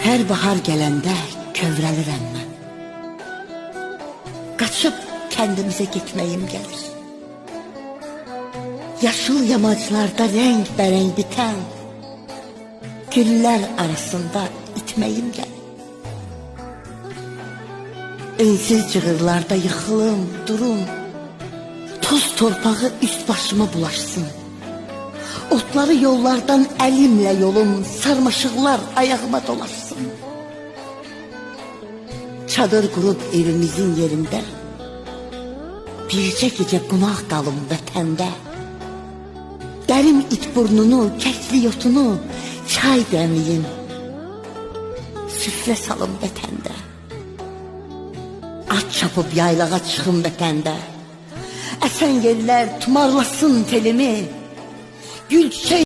Her bahar gelende kövrəlirəm mən. Kaçıp kendimize gitmeyim gelir. Yaşıl yamaclarda renk bəreng biten güller arasında itmeyim gelir. Ensiz cığırlarda yıkılım, durum. Toz torpağı üst başıma bulaşsın. Otları yollardan elimle yolum, sarmaşıklar ayağıma dolaşsın. Çadır kurup evimizin yerinde, bircə gece qonaq qalım vətəndə. Dərim it burnunu, kəkli yotunu, çay dəmiyim, süfrə salım vətəndə. At çapıb yaylağa çıxım vətəndə. Əsən yerlər tumarlasın telimi, gül çiçək